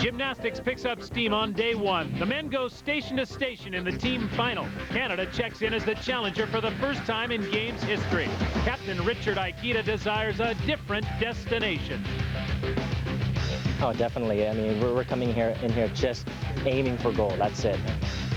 Gymnastics picks up steam on day one. The men go station to station in the team final. Canada checks in as the challenger for the first time in Games history. Captain Richard Ikeda desires a different destination. Oh, definitely. I mean, we're coming in here just aiming for gold. That's it.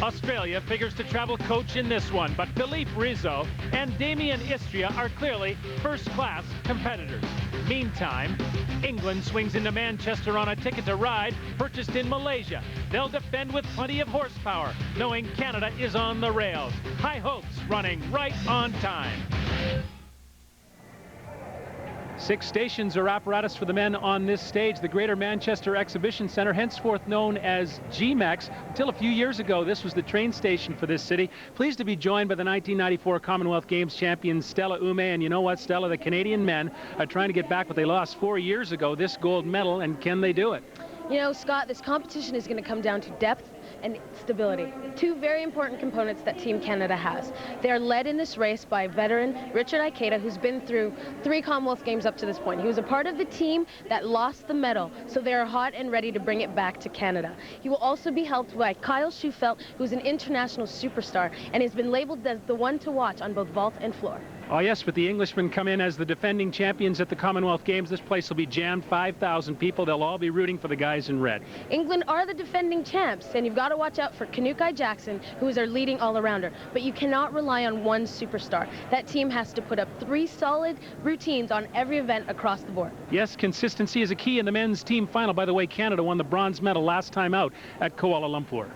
Australia figures to travel coach in this one, but Phillipe, Rizzo and Damian Istria are clearly first-class competitors. Meantime, England swings into Manchester on a ticket to ride purchased in Malaysia. They'll defend with plenty of horsepower, knowing Canada is on the rails. High hopes running right on time. 6 stations or apparatus for the men on this stage. The Greater Manchester Exhibition Centre, henceforth known as GMEX. Until a few years ago, this was the train station for this city. Pleased to be joined by the 1994 Commonwealth Games champion Stella Ume. And you know what, Stella, the Canadian men are trying to get back what they lost 4 years ago, this gold medal, and can they do it? You know, Scott, this competition is going to come down to depth and stability. 2 very important components that Team Canada has. They are led in this race by veteran Richard Ikeda, who's been through 3 Commonwealth Games up to this point. He was a part of the team that lost the medal, so they are hot and ready to bring it back to Canada. He will also be helped by Shewfelt, who's an international superstar and has been labeled as the one to watch on both vault and floor. Oh yes, but the Englishmen come in as the defending champions at the Commonwealth Games. This place will be jammed, 5,000 people. They'll all be rooting for the guys in red. England are the defending champs, and you've got to watch out for Kanukai Jackson, who is their leading all-arounder. But you cannot rely on one superstar. That team has to put up 3 solid routines on every event across the board. Yes, consistency is a key in the men's team final. By the way, Canada won the bronze medal last time out at Kuala Lumpur.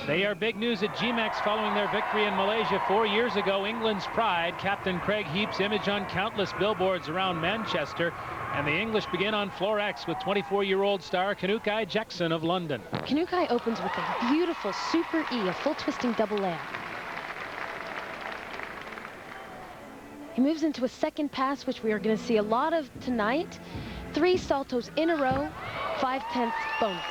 They are big news at GMEX following their victory in Malaysia 4 years ago. England's pride, Captain Craig Heap's image on countless billboards around Manchester. And the English begin on floor X with 24-year-old star Kanukai Jackson of London. Kanukai opens with a beautiful Super E, a full twisting double layup. He moves into a second pass, which we are going to see a lot of tonight. 3 saltos in a row, 5/10 bonus.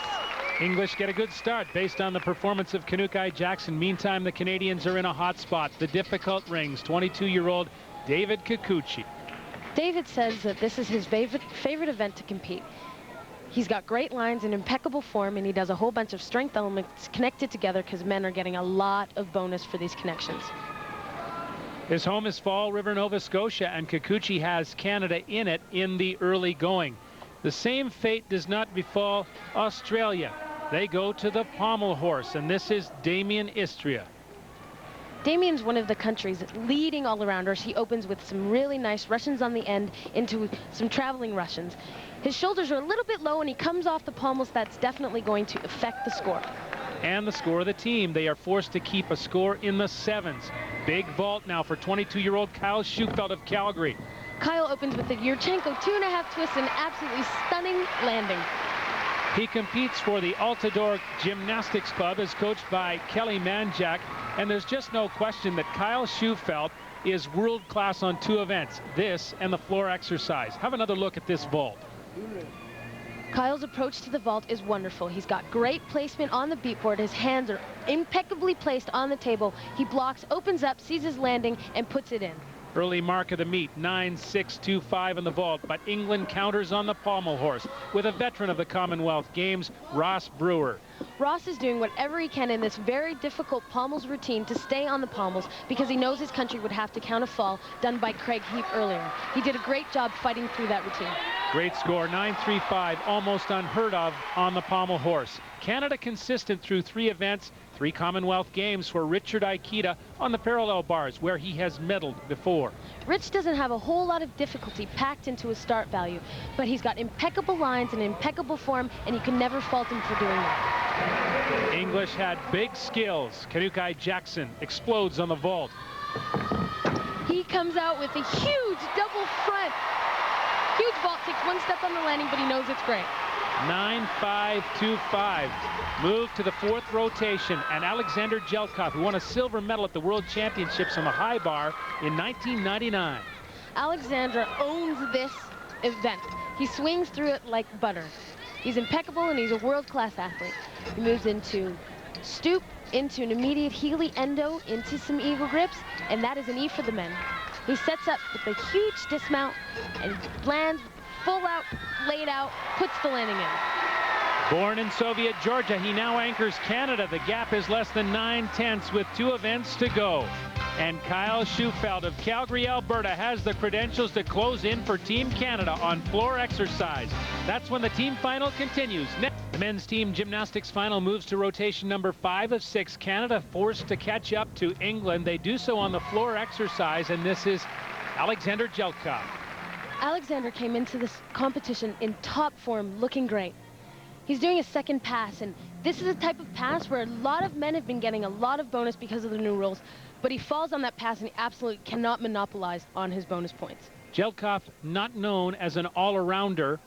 English get a good start based on the performance of Kanukai Jackson. Meantime, the Canadians are in a hot spot. The difficult rings, 22-year-old David Kikuchi. David says that this is his favorite event to compete. He's got great lines and impeccable form, and he does a whole bunch of strength elements connected together because men are getting a lot of bonus for these connections. His home is Fall River, Nova Scotia, and Kikuchi has Canada in it in the early going. The same fate does not befall Australia. They go to the pommel horse, and this is Damian Istria. Damian's one of the country's leading all-arounders. He opens with some really nice Russians on the end into some traveling Russians. His shoulders are a little bit low, and he comes off the pommels. That's definitely going to affect the score. And the score of the team. They are forced to keep a score in the 7s. Big vault now for 22-year-old Kyle Shewfelt of Calgary. Kyle opens with the Yurchenko 2.5 twist and absolutely stunning landing. He competes for the Altador Gymnastics Club, is coached by Kelly Manjak, and there's just no question that Kyle Shewfelt is world-class on 2 events, this and the floor exercise. Have another look at this vault. Kyle's approach to the vault is wonderful. He's got great placement on the beatboard. His hands are impeccably placed on the table. He blocks, opens up, sees his landing, and puts it in. Early mark of the meet, 9.625 in the vault, but England counters on the pommel horse with a veteran of the Commonwealth Games, Ross Brewer. Ross is doing whatever he can in this very difficult pommels routine to stay on the pommels because he knows his country would have to count a fall done by Craig Heap earlier. He did a great job fighting through that routine. Great score, 9.35, almost unheard of on the pommel horse. Canada consistent through 3 events, 3 Commonwealth Games for Richard Ikeda on the parallel bars, where he has medaled before. Rich doesn't have a whole lot of difficulty packed into his start value, but he's got impeccable lines and impeccable form, and you can never fault him for doing that. English had big skills. Kanukai Jackson explodes on the vault. He comes out with a huge double front. Huge vault, takes 1 step on the landing, but he knows it's great. 9.525. Move to the 4th rotation, and Alexander Jeltov, who won a silver medal at the World Championships on the high bar in 1999. Alexander owns this event. He swings through it like butter. He's impeccable, and he's a world-class athlete. He moves into stoop, into an immediate Healy endo, into some eagle grips, and that is an E for the men. He sets up with a huge dismount and lands full out, laid out, puts the landing in. Born in Soviet Georgia, he now anchors Canada. The gap is less than 9/10 with 2 events to go. And Kyle Shewfelt of Calgary, Alberta has the credentials to close in for Team Canada on floor exercise. That's when the team final continues. The men's team gymnastics final moves to rotation number 5 of 6. Canada forced to catch up to England. They do so on the floor exercise, and this is Alexander Jeltov. Alexander came into this competition in top form, looking great. He's doing a second pass, and this is a type of pass where a lot of men have been getting a lot of bonus because of the new rules, but he falls on that pass and he absolutely cannot monopolize on his bonus points. Jeltov, not known as an all-arounder,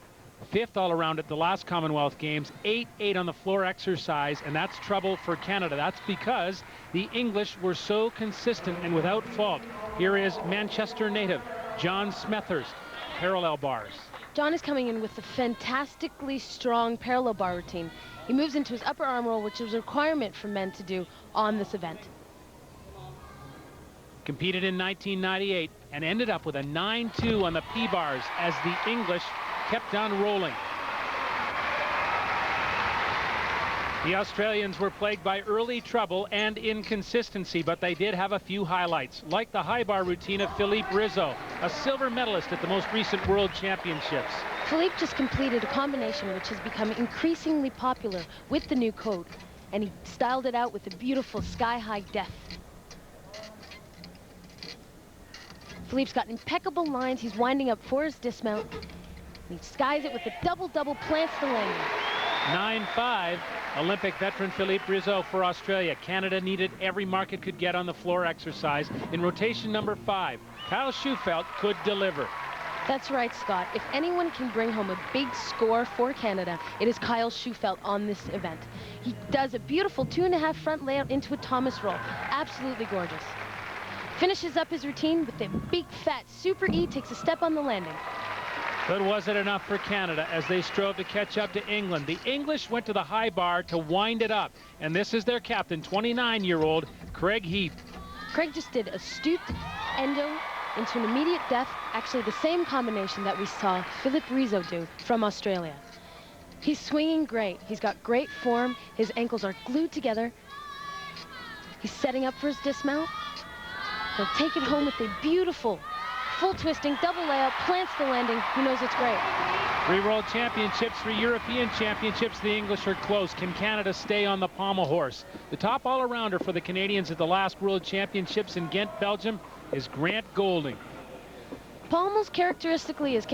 5th all-around at the last Commonwealth Games, 8-8 on the floor exercise, and that's trouble for Canada. That's because the English were so consistent and without fault. Here is Manchester native John Smethurst, parallel bars. John is coming in with a fantastically strong parallel bar routine. He moves into his upper arm roll, which is a requirement for men to do on this event. Competed in 1998 and ended up with a 9-2 on the P-bars as the English kept on rolling. The Australians were plagued by early trouble and inconsistency, but they did have a few highlights, like the high bar routine of Phillipe Rizzo, a silver medalist at the most recent World Championships. Phillipe just completed a combination which has become increasingly popular with the new code, and he styled it out with a beautiful sky-high depth. Philippe's got impeccable lines. He's winding up for his dismount. He skies it with a double-double, plants the landing. 9-5, Olympic veteran Phillipe Rizzo for Australia. Canada needed every mark it could get on the floor exercise. In rotation number 5, Kyle Shewfelt could deliver. That's right, Scott. If anyone can bring home a big score for Canada, it is Kyle Shewfelt on this event. He does a beautiful 2.5 front layout into a Thomas roll. Absolutely gorgeous. Finishes up his routine with a big fat Super E, takes a step on the landing. But was it enough for Canada as they strove to catch up to England? The English went to the high bar to wind it up. And this is their captain, 29-year-old Heap. Craig just did a stooped endo into an immediate death, actually the same combination that we saw Phillipe Rizzo do from Australia. He's swinging great. He's got great form. His ankles are glued together. He's setting up for his dismount. He'll take it home with a beautiful full twisting, double layout, plants the landing. He knows it's great. 3 World Championships, 3 European Championships. The English are close. Can Canada stay on the pommel horse? The top all-arounder for the Canadians at the last World Championships in Ghent, Belgium, is Grant Golding. Pommels characteristically is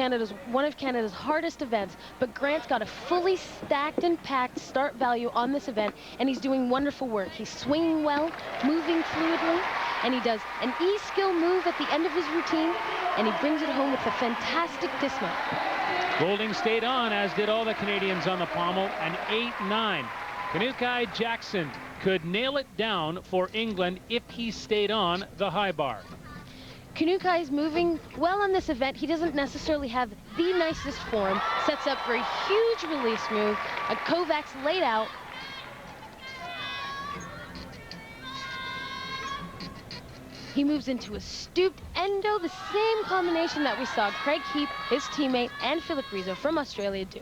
one of Canada's hardest events, but Grant's got a fully stacked and packed start value on this event, and he's doing wonderful work. He's swinging well, moving fluidly, and he does an E-skill move at the end of his routine, and he brings it home with a fantastic dismount. Golding stayed on, as did all the Canadians on the pommel, an 8-9. Kanukai Jackson could nail it down for England if he stayed on the high bar. Kanukai is moving well on this event. He doesn't necessarily have the nicest form. Sets up for a huge release move. A Kovacs laid out. He moves into a stooped endo, the same combination that we saw Craig Heap, his teammate, and Phillipe Rizzo from Australia do.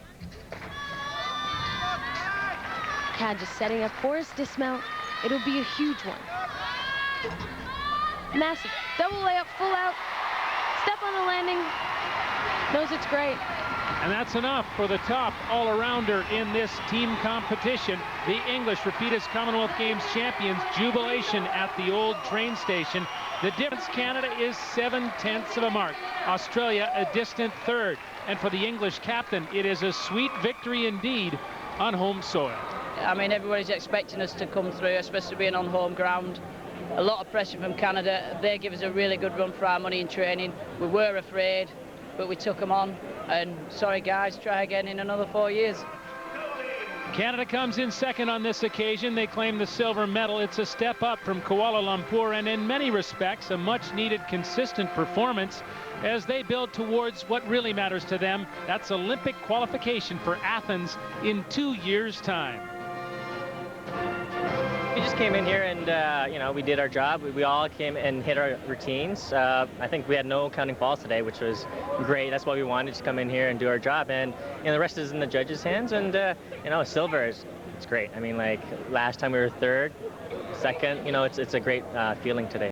Cad just setting up for his dismount. It'll be a huge one. Massive double layup, full out, step on the landing, knows it's great. And that's enough for the top all-arounder in this team competition. The English repeat as Commonwealth Games champions. Jubilation at the old train station. The difference, Canada is 7/10 of a mark. Australia a distant 3rd. And for the English captain, it is a sweet victory indeed on home soil. I mean, everybody's expecting us to come through, especially being on home ground. A lot of pressure from Canada. They give us a really good run for our money in training. We were afraid, but we took them on. And sorry guys, try again in another 4 years. Canada comes in second on this occasion. They claim the silver medal. It's a step up from Kuala Lumpur, and in many respects a much needed consistent performance as they build towards what really matters to them. That's Olympic qualification for Athens in 2 years' time. You just came in here and, you know, we did our job. We all came and hit our routines. I think we had no counting falls today, which was great. That's why we wanted to come in here and do our job. And, you know, the rest is in the judges' hands. And, you know, silver is, it's great. I mean, like, last time we were third, second, you know, it's a great feeling today.